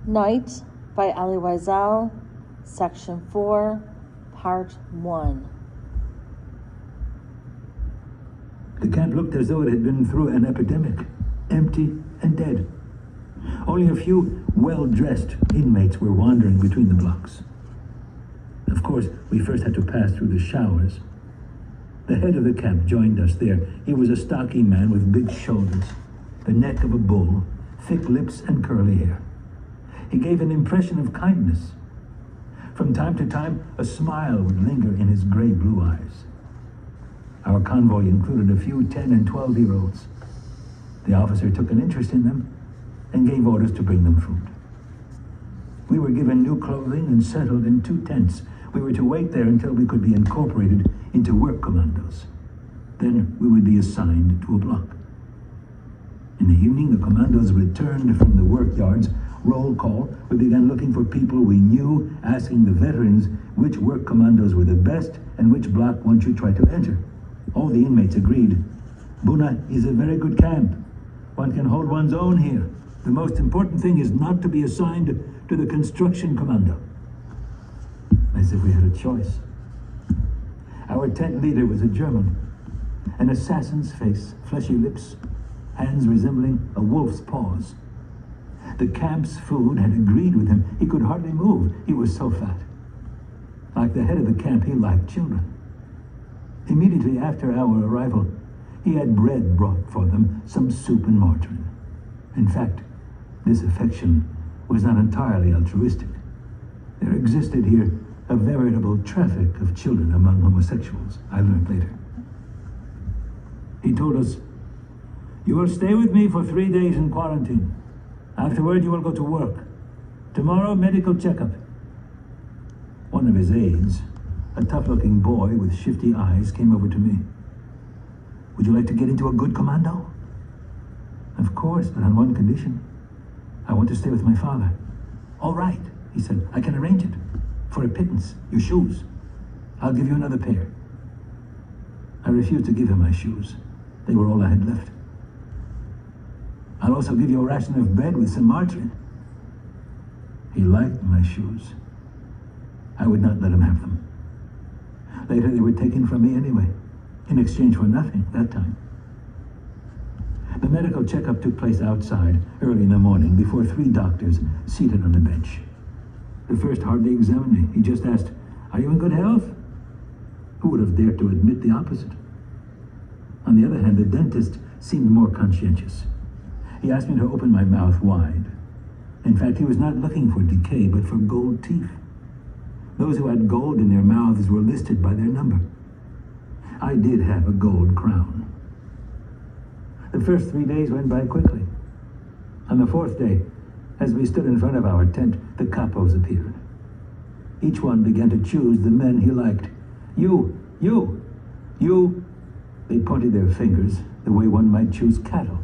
Night by Elie Wiesel, Section 4, Part 1. The camp looked as though it had been through an epidemic, empty and dead. Only a few well-dressed inmates were wandering between the blocks. Of course, we first had to pass through the showers. The head of the camp joined us there. He was a stocky man with big shoulders, the neck of a bull, thick lips and curly hair. He gave an impression of kindness. From time to time, a smile would linger in his gray-blue eyes. Our convoy included a few 10 and 12-year-olds. The officer took an interest in them and gave orders to bring them food. We were given new clothing and settled in 2 tents. We were to wait there until we could be incorporated into work commandos. Then we would be assigned to a block. In the evening, the commandos returned from the work yards. Roll call. We began looking for people we knew, asking the veterans which work commandos were the best and which block one should try to enter. All the inmates agreed. Buna is a very good camp. One can hold one's own here. The most important thing is not to be assigned to the construction commando. As if we had a choice. Our tent leader was a German. An assassin's face, fleshy lips, hands resembling a wolf's paws. The camp's food had agreed with him. He could hardly move. He was so fat. Like the head of the camp, he liked children. Immediately after our arrival, he had bread brought for them, some soup and margarine. In fact, this affection was not entirely altruistic. There existed here a veritable traffic of children among homosexuals, I learned later. He told us, "You will stay with me for 3 days in quarantine. Afterward, you will go to work. Tomorrow, medical checkup." One of his aides, a tough-looking boy with shifty eyes, came over to me. "Would you like to get into a good commando?" "Of course, but on one condition. I want to stay with my father." "All right," he said. "I can arrange it. For a pittance, your shoes. I'll give you another pair." I refused to give him my shoes. They were all I had left. "I'll also give you a ration of bread with some margarine." He liked my shoes. I would not let him have them. Later, they were taken from me anyway, in exchange for nothing that time. The medical checkup took place outside early in the morning before 3 doctors seated on a bench. The first hardly examined me. He just asked, "Are you in good health?" Who would have dared to admit the opposite? On the other hand, the dentist seemed more conscientious. He asked me to open my mouth wide. In fact, he was not looking for decay, but for gold teeth. Those who had gold in their mouths were listed by their number. I did have a gold crown. The first 3 days went by quickly. On the 4th day, as we stood in front of our tent, the capos appeared. Each one began to choose the men he liked. You. They pointed their fingers the way one might choose cattle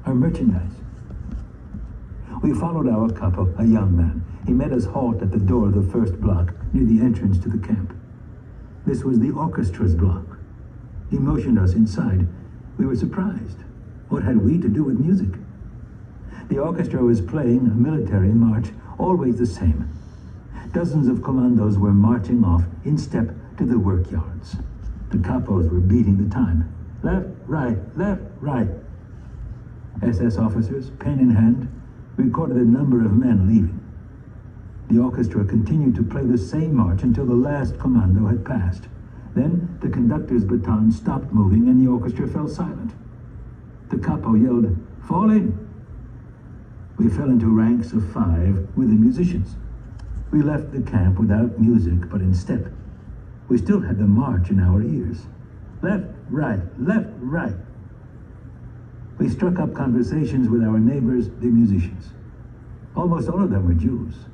or merchandise. We followed our capo, a young man. He made us halt at the door of the first block near the entrance to the camp. This was the orchestra's block. He motioned us inside. We were surprised. What had we to do with music? The orchestra was playing a military march, always the same. Dozens of commandos were marching off in step to the work yards. The capos were beating the time. Left, right, left, right. SS officers, pen in hand, recorded the number of men leaving. The orchestra continued to play the same march until the last commando had passed. Then the conductor's baton stopped moving and the orchestra fell silent. The capo yelled, "Fall in!" We fell into ranks of 5 with the musicians. We left the camp without music, but in step. We still had the march in our ears. Left, right, left, right. We struck up conversations with our neighbors, the musicians. Almost all of them were Jews.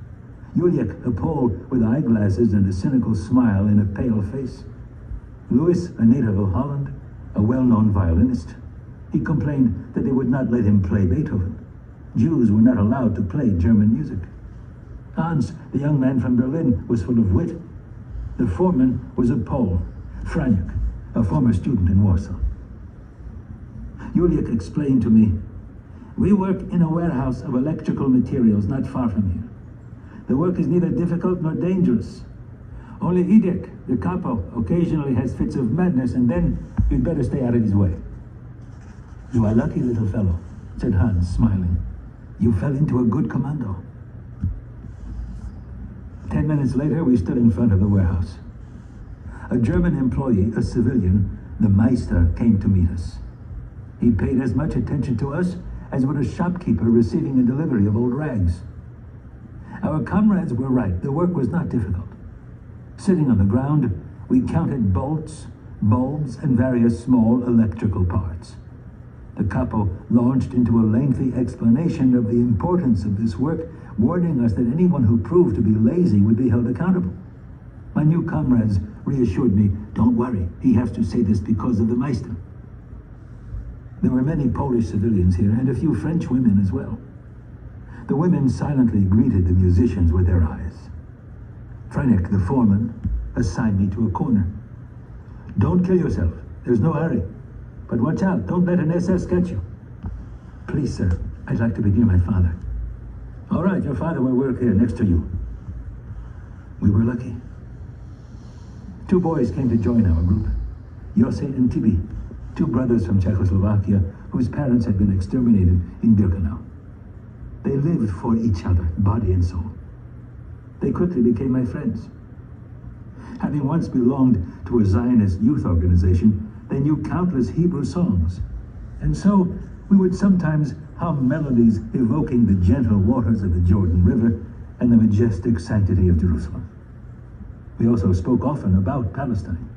Juliek, a Pole with eyeglasses and a cynical smile in a pale face. Louis, a native of Holland, a well-known violinist. He complained that they would not let him play Beethoven. Jews were not allowed to play German music. Hans, the young man from Berlin, was full of wit. The foreman was a Pole, Franiuk, a former student in Warsaw. Juliek explained to me, We work in a warehouse of electrical materials not far from here. The work is neither difficult nor dangerous. Only Edek, the capo, occasionally has fits of madness, and then you'd better stay out of his way. You are lucky, little fellow, said Hans, smiling. You fell into a good commando. 10 minutes later, we stood in front of the warehouse. A German employee, a civilian, the Meister, came to meet us. He paid as much attention to us as would a shopkeeper receiving a delivery of old rags. Our comrades were right. The work was not difficult. Sitting on the ground, we counted bolts, bulbs, and various small electrical parts. The capo launched into a lengthy explanation of the importance of this work, warning us that anyone who proved to be lazy would be held accountable. My new comrades reassured me, don't worry, he has to say this because of the Meister. There were many Polish civilians here, and a few French women as well. The women silently greeted the musicians with their eyes. Freinek, the foreman, assigned me to a corner. Don't kill yourself, there's no hurry. But watch out, don't let an SS catch you. Please, sir, I'd like to be near my father. All right, your father will work here next to you. We were lucky. 2 boys came to join our group, Jose and Tibi, 2 brothers from Czechoslovakia whose parents had been exterminated in Birkenau. They lived for each other, body and soul. They quickly became my friends. Having once belonged to a Zionist youth organization, they knew countless Hebrew songs. And so we would sometimes hum melodies evoking the gentle waters of the Jordan River and the majestic sanctity of Jerusalem. We also spoke often about Palestine.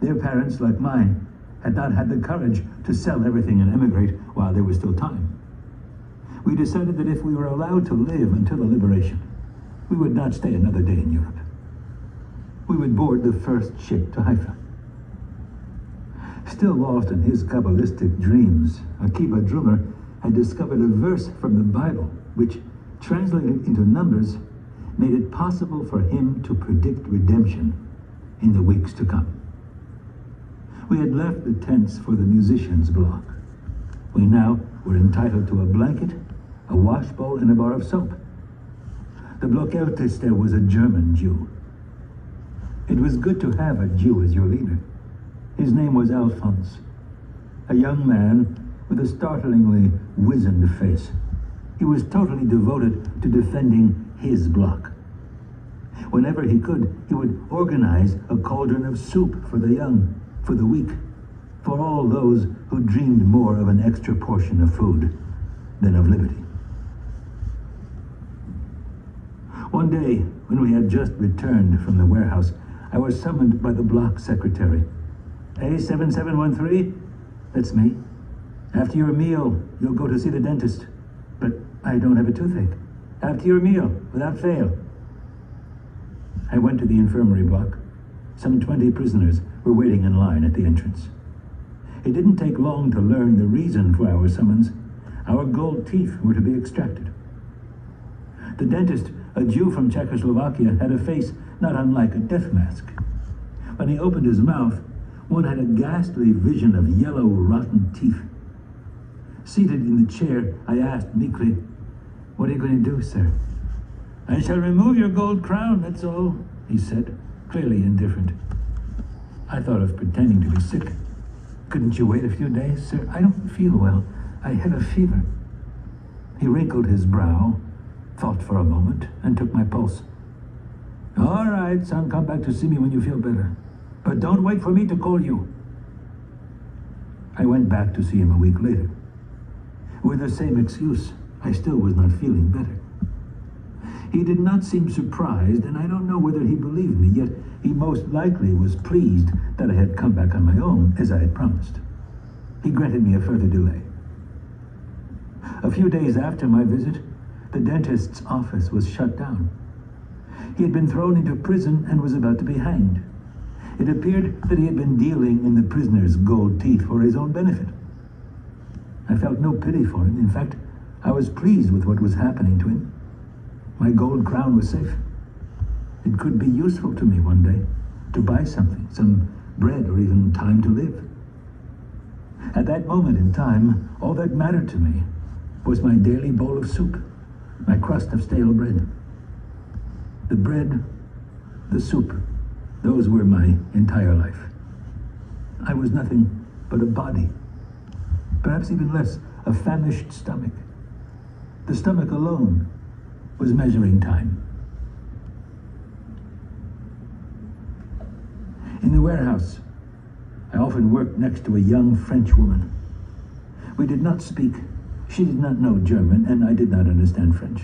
Their parents, like mine, had not had the courage to sell everything and emigrate while there was still time. We decided that if we were allowed to live until the liberation, we would not stay another day in Europe. We would board the first ship to Haifa. Still lost in his Kabbalistic dreams, Akiba Drummer had discovered a verse from the Bible which, translated into numbers, made it possible for him to predict redemption in the weeks to come. We had left the tents for the musicians' block. We now were entitled to a blanket, a wash bowl, and a bar of soap. The Blockälteste was a German Jew. It was good to have a Jew as your leader. His name was Alphonse, a young man with a startlingly wizened face. He was totally devoted to defending his block. Whenever he could, he would organize a cauldron of soup for the young, for the weak, for all those who dreamed more of an extra portion of food than of liberty. One day, when we had just returned from the warehouse, I was summoned by the block secretary. A7713? That's me. After your meal, you'll go to see the dentist. But I don't have a toothache. After your meal, without fail. I went to the infirmary block. Some 20 prisoners were waiting in line at the entrance. It didn't take long to learn the reason for our summons. Our gold teeth were to be extracted. The dentist, a Jew from Czechoslovakia, had a face not unlike a death mask. When he opened his mouth, one had a ghastly vision of yellow, rotten teeth. Seated in the chair, I asked meekly, "What are you going to do, sir?" "I shall remove your gold crown, that's all," he said, clearly indifferent. I thought of pretending to be sick. "Couldn't you wait a few days, sir?" "I don't feel well. I have a fever." He wrinkled his brow, thought for a moment, and took my pulse. "All right, son, come back to see me when you feel better. But don't wait for me to call you." I went back to see him a week later. With the same excuse, I still was not feeling better. He did not seem surprised, and I don't know whether he believed me, yet he most likely was pleased that I had come back on my own, as I had promised. He granted me a further delay. A few days after my visit, the dentist's office was shut down. He had been thrown into prison and was about to be hanged. It appeared that he had been dealing in the prisoner's gold teeth for his own benefit. I felt no pity for him. In fact, I was pleased with what was happening to him. My gold crown was safe. It could be useful to me one day, to buy something, some bread or even time to live. At that moment in time, all that mattered to me was my daily bowl of soup, my crust of stale bread. The bread, the soup, those were my entire life. I was nothing but a body, perhaps even less, a famished stomach. The stomach alone was measuring time. In the warehouse, I often worked next to a young French woman. We did not speak. She did not know German, and I did not understand French.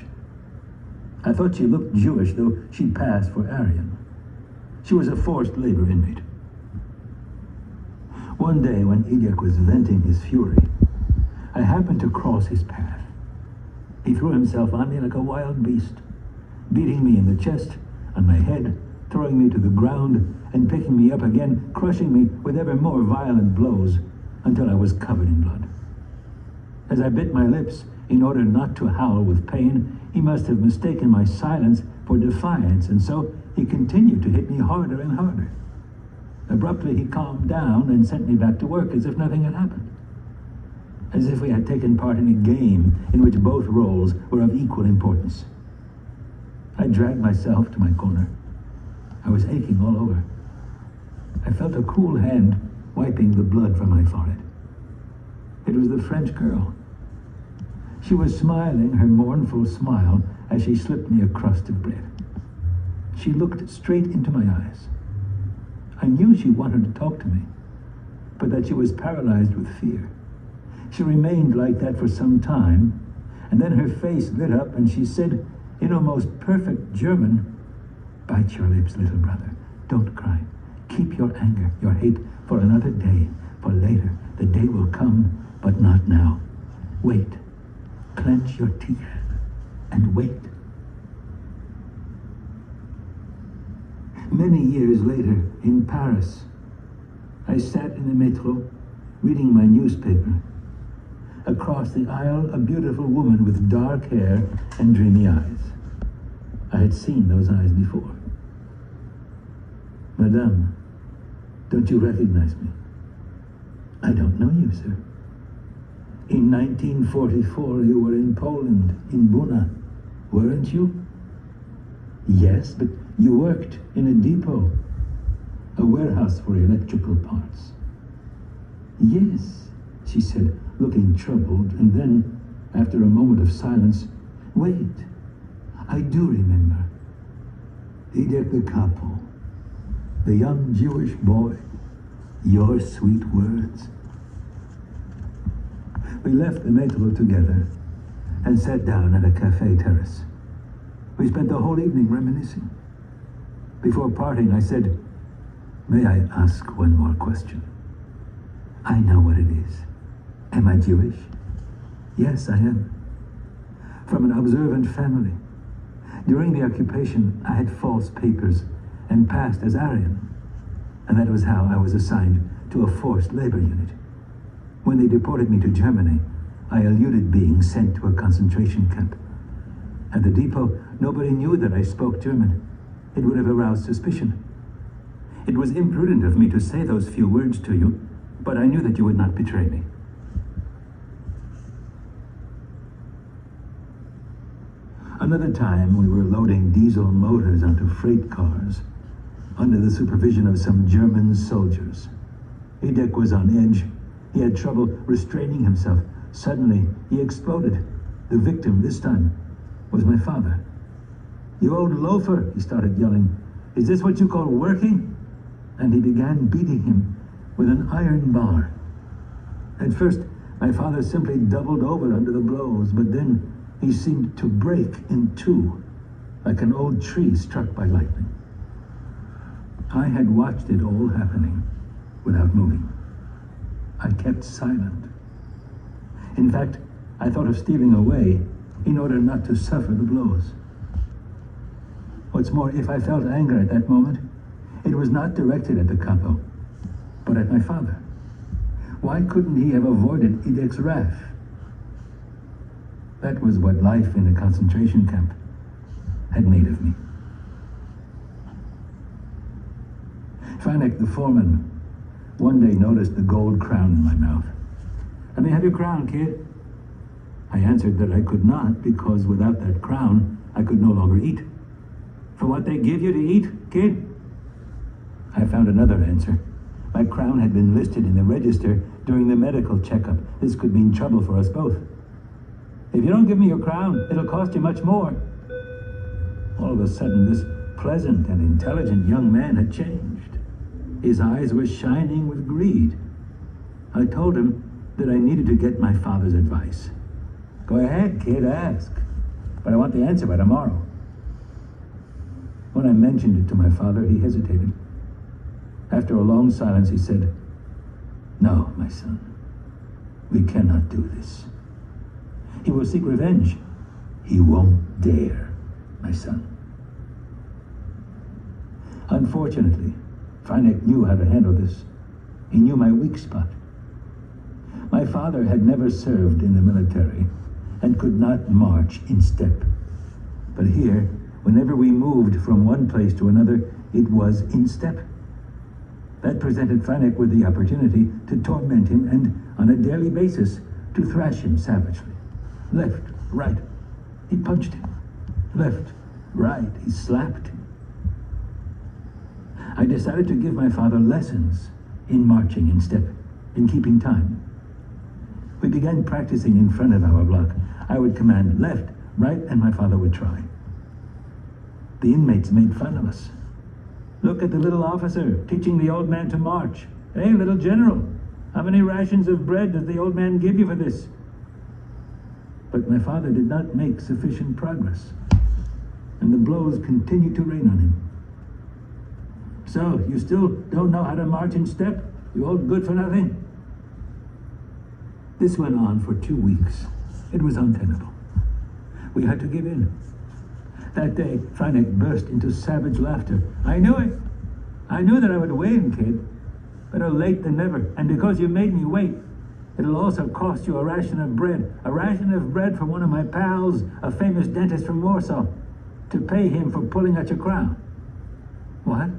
I thought she looked Jewish, though she passed for Aryan. She was a forced labor inmate. One day, when Elie was venting his fury, I happened to cross his path. He threw himself on me like a wild beast, beating me in the chest, on my head, throwing me to the ground, and picking me up again, crushing me with ever more violent blows, until I was covered in blood. As I bit my lips, in order not to howl with pain, he must have mistaken my silence for defiance, and so he continued to hit me harder and harder. Abruptly, he calmed down and sent me back to work as if nothing had happened. As if we had taken part in a game in which both roles were of equal importance. I dragged myself to my corner. I was aching all over. I felt a cool hand wiping the blood from my forehead. It was the French girl. She was smiling her mournful smile as she slipped me a crust of bread. She looked straight into my eyes. I knew she wanted to talk to me, but that she was paralyzed with fear. She remained like that for some time, and then her face lit up and she said, in almost perfect German, "Bite your lips, little brother. Don't cry. Keep your anger, your hate for another day, for later. The day will come, but not now. Wait. Clench your teeth and wait." Many years later, in Paris, I sat in the metro, reading my newspaper. Across the aisle, a beautiful woman with dark hair and dreamy eyes. I had seen those eyes before. "Madame, don't you recognize me?" "I don't know you, sir." "In 1944, you were in Poland, in Buna, weren't you?" "Yes, but you worked in a depot, a warehouse for electrical parts." "Yes," she said, looking troubled, and then, after a moment of silence, "Wait, I do remember. Elie the capo, the young Jewish boy, your sweet words." We left the metro together and sat down at a cafe terrace. We spent the whole evening reminiscing. Before parting, I said, "May I ask one more question?" "I know what it is. Am I Jewish?" "Yes, I am. From an observant family. During the occupation, I had false papers and passed as Aryan, and that was how I was assigned to a forced labor unit. When they deported me to Germany, I eluded being sent to a concentration camp. At the depot, nobody knew that I spoke German. It would have aroused suspicion. It was imprudent of me to say those few words to you, but I knew that you would not betray me." Another time, we were loading diesel motors onto freight cars under the supervision of some German soldiers. Elie was on edge. He had trouble restraining himself. Suddenly, he exploded. The victim, this time, was my father. "You old loafer," he started yelling. "Is this what you call working?" And he began beating him with an iron bar. At first, my father simply doubled over under the blows, but then he seemed to break in two, like an old tree struck by lightning. I had watched it all happening without moving. I kept silent. In fact, I thought of stealing away in order not to suffer the blows. What's more, if I felt anger at that moment, it was not directed at the capo, but at my father. Why couldn't he have avoided Ilie's wrath? That was what life in a concentration camp had made of me. Franek, the foreman, one day noticed the gold crown in my mouth. "Let me have your crown, kid." I answered that I could not, because without that crown, I could no longer eat. For what they give you to eat, kid? I found another answer. My crown had been listed in the register during the medical checkup. This could mean trouble for us both. If you don't give me your crown, it'll cost you much more. All of a sudden, this pleasant and intelligent young man had changed. His eyes were shining with greed. I told him that I needed to get my father's advice. Go ahead, kid, ask. But I want the answer by tomorrow. When I mentioned it to my father, he hesitated. After a long silence, he said, "No, my son, we cannot do this. He will seek revenge. He won't dare, my son." Unfortunately, Freineck knew how to handle this. He knew my weak spot. My father had never served in the military and could not march in step. But here, whenever we moved from one place to another, it was in step. That presented Freineck with the opportunity to torment him and, on a daily basis, to thrash him savagely. Left, right, he punched him. Left, right, he slapped him. I decided to give my father lessons in marching in step, in keeping time. We began practicing in front of our block. I would command left, right, and my father would try. The inmates made fun of us. "Look at the little officer teaching the old man to march. Hey, little general, how many rations of bread does the old man give you for this?" But my father did not make sufficient progress, and the blows continued to rain on him. "So, you still don't know how to march in step, you old good-for-nothing?" This went on for 2 weeks. It was untenable. We had to give in. That day, Freineck burst into savage laughter. "I knew it. I knew that I would win, kid. Better late than never. And because you made me wait, it'll also cost you a ration of bread. A ration of bread from one of my pals, a famous dentist from Warsaw, to pay him for pulling at your crown." "What?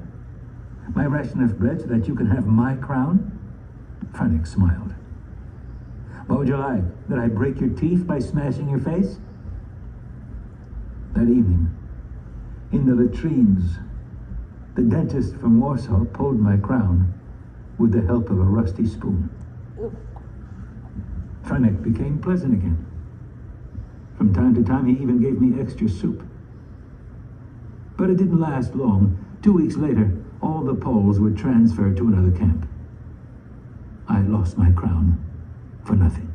My ration of bread so that you can have my crown?" Freineck smiled. "What would you like? That I break your teeth by smashing your face?" That evening, in the latrines, the dentist from Warsaw pulled my crown with the help of a rusty spoon. Freineck became pleasant again. From time to time, he even gave me extra soup. But it didn't last long. 2 weeks later, all the Poles were transferred to another camp. I lost my crown for nothing.